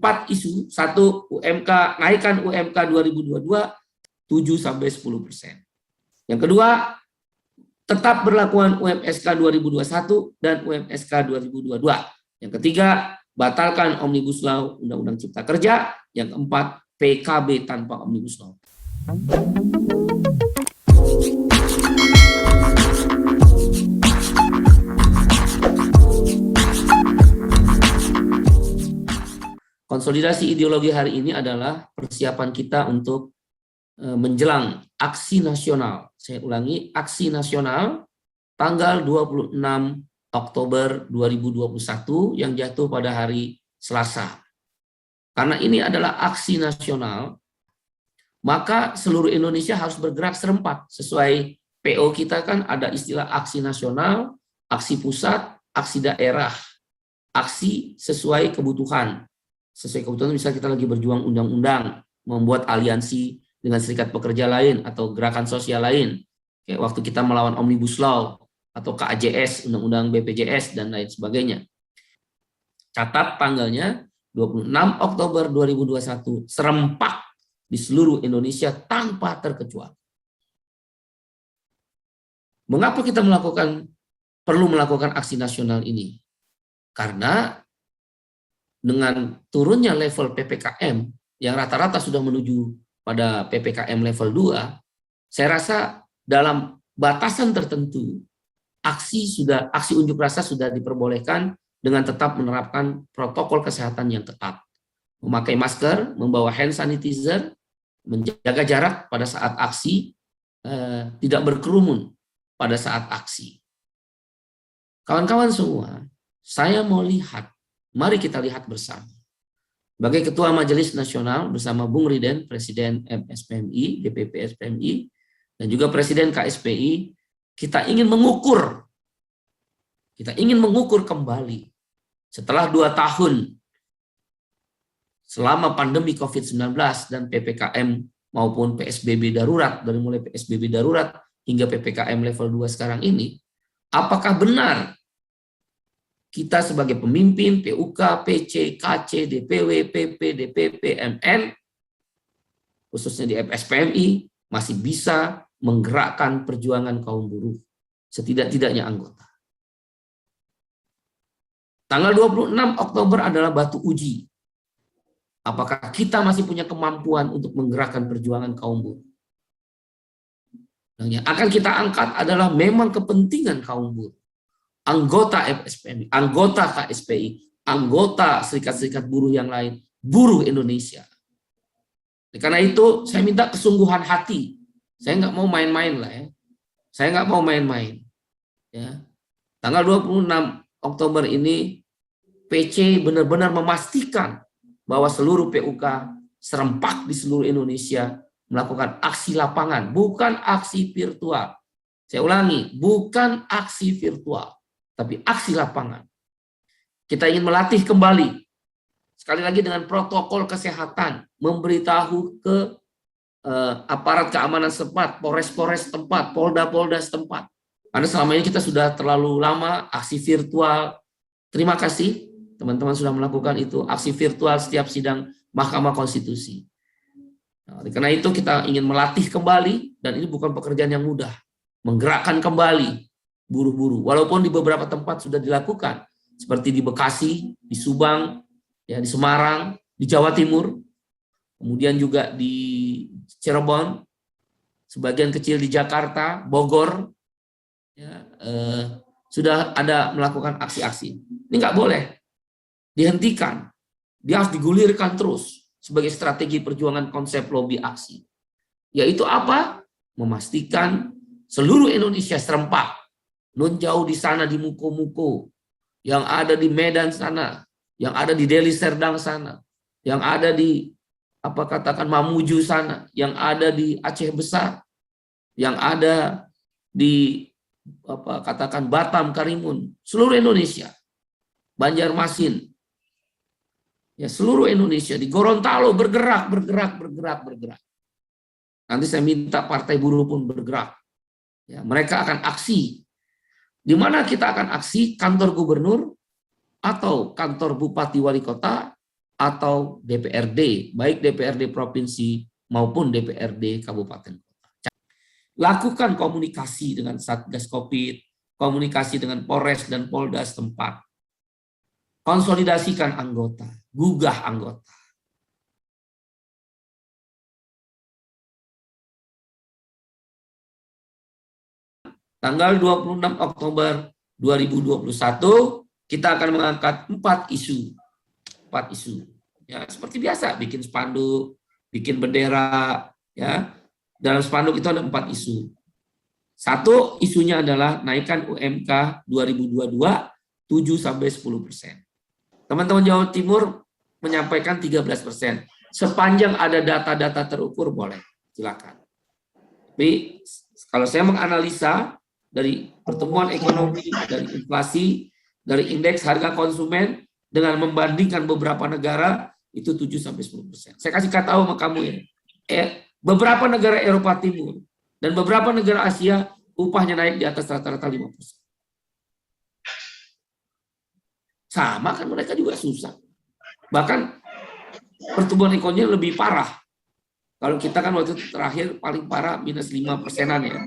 4 isu. 1, UMK, naikkan UMK 2022 7-10%. Yang kedua, tetap berlakuan UMSK 2021 dan UMSK 2022. Yang ketiga, batalkan Omnibus Law Undang-Undang Cipta Kerja. Yang keempat, PKB tanpa Omnibus Law. Konsolidasi ideologi hari ini adalah persiapan kita untuk menjelang aksi nasional. Saya ulangi, aksi nasional tanggal 26 Oktober 2021 yang jatuh pada hari Selasa. Karena ini adalah aksi nasional, maka seluruh Indonesia harus bergerak serempak. Sesuai PO kita kan ada istilah aksi nasional, aksi pusat, aksi daerah, aksi sesuai kebutuhan. Sesuai kebutuhan, misalnya kita lagi berjuang undang-undang, membuat aliansi dengan serikat pekerja lain atau gerakan sosial lain. Kayak waktu kita melawan Omnibus Law atau KAJS, Undang-Undang BPJS, dan lain sebagainya. Catat tanggalnya 26 Oktober 2021, serempak di seluruh Indonesia tanpa terkecuali. Mengapa kita perlu melakukan aksi nasional ini? Karena dengan turunnya level PPKM yang rata-rata sudah menuju pada PPKM level 2, saya rasa dalam batasan tertentu aksi unjuk rasa sudah diperbolehkan dengan tetap menerapkan protokol kesehatan yang ketat. Memakai masker, membawa hand sanitizer, menjaga jarak pada saat aksi, tidak berkerumun pada saat aksi. Kawan-kawan semua, saya mau lihat, mari kita lihat bersama. Sebagai Ketua Majelis Nasional bersama Bung Riden, Presiden MSPMI, DPP SPMI, dan juga Presiden KSPI, kita ingin mengukur kembali setelah 2 tahun selama pandemi COVID-19 dan PPKM maupun PSBB darurat, dari mulai PSBB darurat hingga PPKM level 2 sekarang ini, apakah benar kita sebagai pemimpin PUK, PC, KC, DPW, PP, DPP, MN, khususnya di FSPMI, masih bisa menggerakkan perjuangan kaum buruh, setidak-tidaknya anggota. Tanggal 26 Oktober adalah batu uji. Apakah kita masih punya kemampuan untuk menggerakkan perjuangan kaum buruh? Yang akan kita angkat adalah memang kepentingan kaum buruh. Anggota FSPMI, anggota KSPI, anggota serikat-serikat buruh yang lain, buruh Indonesia. Karena itu saya minta kesungguhan hati. Saya nggak mau main-main lah ya. Saya nggak mau main-main. Ya. Tanggal 26 Oktober ini PC benar-benar memastikan bahwa seluruh PUK serempak di seluruh Indonesia melakukan aksi lapangan, bukan aksi virtual. Saya ulangi, bukan aksi virtual, tapi aksi lapangan. Kita ingin melatih kembali, sekali lagi dengan protokol kesehatan, memberitahu ke aparat keamanan setempat, Polres-Polres setempat, Polda-Polda setempat. Karena selama ini kita sudah terlalu lama aksi virtual. Terima kasih teman-teman sudah melakukan itu, aksi virtual setiap sidang Mahkamah Konstitusi. Nah, karena itu kita ingin melatih kembali, dan ini bukan pekerjaan yang mudah, menggerakkan kembali buruh-buruh, walaupun di beberapa tempat sudah dilakukan, seperti di Bekasi, di Subang, ya, di Semarang, di Jawa Timur, kemudian juga di Cirebon, sebagian kecil di Jakarta, Bogor, ya, sudah ada melakukan aksi-aksi. Ini nggak boleh dihentikan, dia harus digulirkan terus sebagai strategi perjuangan konsep lobby aksi. Yaitu apa? Memastikan seluruh Indonesia serempak. Non jauh di sana di Muko-Muko, yang ada di Medan sana, yang ada di Deli Serdang sana, yang ada di Mamuju sana, yang ada di Aceh Besar, yang ada di Batam, Karimun, seluruh Indonesia, Banjarmasin, ya seluruh Indonesia, di Gorontalo bergerak. Nanti saya minta Partai Buruh pun bergerak. Ya, mereka akan aksi. Di mana kita akan aksi? Kantor gubernur atau kantor bupati wali kota atau DPRD, baik DPRD provinsi maupun DPRD kabupaten kota. Lakukan komunikasi dengan Satgas Covid, komunikasi dengan Polres dan Polda setempat. Konsolidasikan anggota, gugah anggota. Tanggal 26 Oktober 2021 kita akan mengangkat 4 isu. Ya, seperti biasa, bikin spanduk, bikin bendera, ya. Dalam spanduk itu ada 4 isu. Satu, isunya adalah naikkan UMK 2022 7-10%. Teman-teman Jawa Timur menyampaikan 13%. Sepanjang ada data-data terukur boleh, silakan. Tapi kalau saya menganalisa dari pertumbuhan ekonomi, dari inflasi, dari indeks harga konsumen, dengan membandingkan beberapa negara, itu 7-10%. Saya kasih tahu sama kamu ya, beberapa negara Eropa Timur dan beberapa negara Asia, upahnya naik di atas rata-rata 5%. Sama kan, mereka juga susah. Bahkan pertumbuhan ekonominya lebih parah. Kalau kita kan waktu itu terakhir paling parah minus 5%-an ya.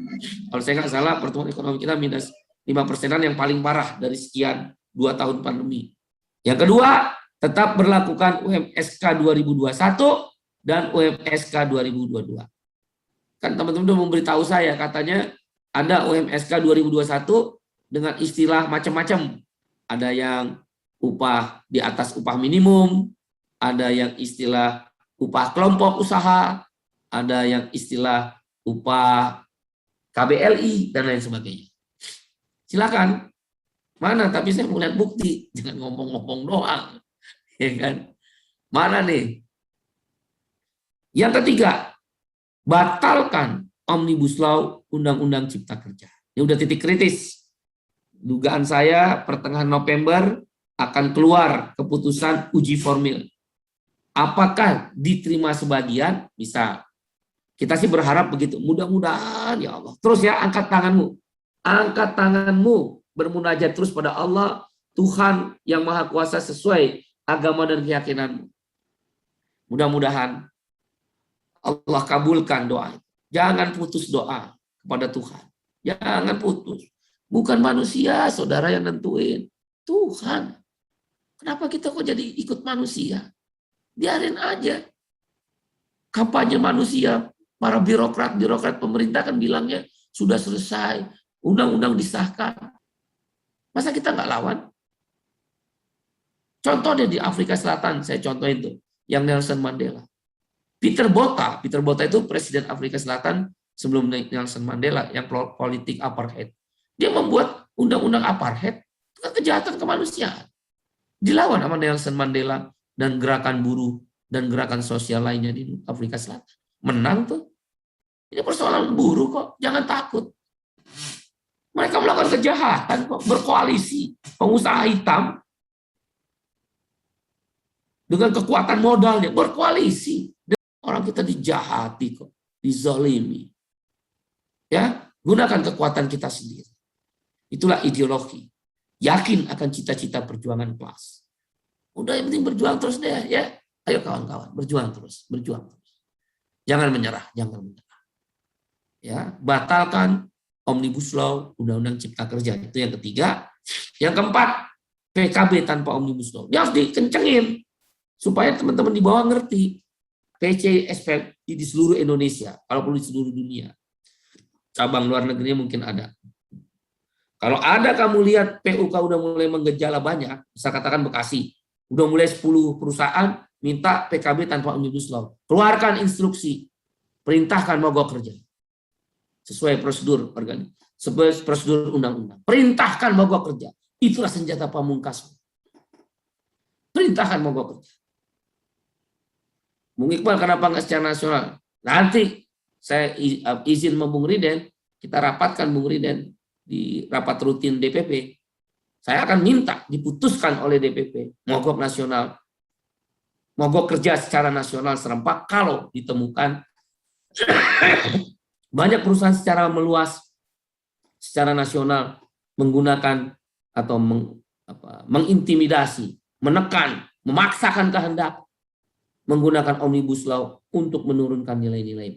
Kalau saya nggak salah, pertumbuhan ekonomi kita minus 5%-an yang paling parah dari sekian 2 tahun pandemi. Yang kedua, tetap berlakukan UMSK 2021 dan UMSK 2022. Kan teman-teman udah memberitahu saya, katanya ada UMSK 2021 dengan istilah macam-macam. Ada yang upah di atas upah minimum, ada yang istilah upah kelompok usaha, ada yang istilah upah KBLI, dan lain sebagainya. Silakan. Mana? Tapi saya mau lihat bukti, jangan ngomong-ngomong doang. Ya kan? Mana nih? Yang ketiga, batalkan Omnibus Law Undang-Undang Cipta Kerja. Ini udah titik kritis. Dugaan saya pertengahan November akan keluar keputusan uji formil. Apakah diterima sebagian? Bisa. Kita sih berharap begitu. Mudah-mudahan ya Allah. Terus ya, angkat tanganmu. Angkat tanganmu. Bermunajat terus pada Allah, Tuhan yang Maha Kuasa sesuai agama dan keyakinanmu. Mudah-mudahan Allah kabulkan doa. Jangan putus doa kepada Tuhan. Jangan putus. Bukan manusia, saudara, yang nentuin. Tuhan. Kenapa kita kok jadi ikut manusia? Biarin aja. Kampanye manusia, para birokrat pemerintah kan bilangnya sudah selesai, undang-undang disahkan. Masa kita nggak lawan? Contohnya di Afrika Selatan, saya contohin tuh, yang Nelson Mandela. Peter Botha itu presiden Afrika Selatan sebelum Nelson Mandela, yang politik apartheid. Dia membuat undang-undang apartheid, itu kan kejahatan kemanusiaan. Dilawan sama Nelson Mandela dan gerakan buruh dan gerakan sosial lainnya di Afrika Selatan. Menang tuh. Ini persoalan buruh kok, jangan takut. Mereka melakukan kejahatan kok, berkoalisi, pengusaha hitam dengan kekuatan modalnya, berkoalisi. Dan orang kita dijahati kok, dizalimi. Ya, gunakan kekuatan kita sendiri. Itulah ideologi. Yakin akan cita-cita perjuangan kelas. Udah, yang penting berjuang terus deh ya. Ayo kawan-kawan, berjuang terus. Jangan menyerah. Ya, batalkan Omnibus Law, Undang-Undang Cipta Kerja. Itu yang ketiga. Yang keempat, PKB tanpa Omnibus Law. Dia harus dikencengin supaya teman-teman di bawah ngerti. PC SPI di seluruh Indonesia, kalau perlu di seluruh dunia. Cabang luar negerinya mungkin ada. Kalau ada kamu lihat PUK udah mulai menggejala banyak, bisa katakan Bekasi, udah mulai 10 perusahaan minta PKB tanpa Omnibus Law. Keluarkan instruksi, perintahkan mogok kerja. Sesuai prosedur undang-undang. Perintahkan mogok kerja. Itulah senjata pamungkas. Perintahkan mogok kerja. Bung Iqbal kenapa nggak secara nasional? Nanti saya izin sama Bung Riden, kita rapatkan Bung Riden di rapat rutin DPP. Saya akan minta diputuskan oleh DPP mogok nasional, mogok kerja secara nasional serempak kalau ditemukan banyak perusahaan secara meluas, secara nasional menggunakan atau mengintimidasi, menekan, memaksakan kehendak, menggunakan Omnibus Law untuk menurunkan nilai-nilai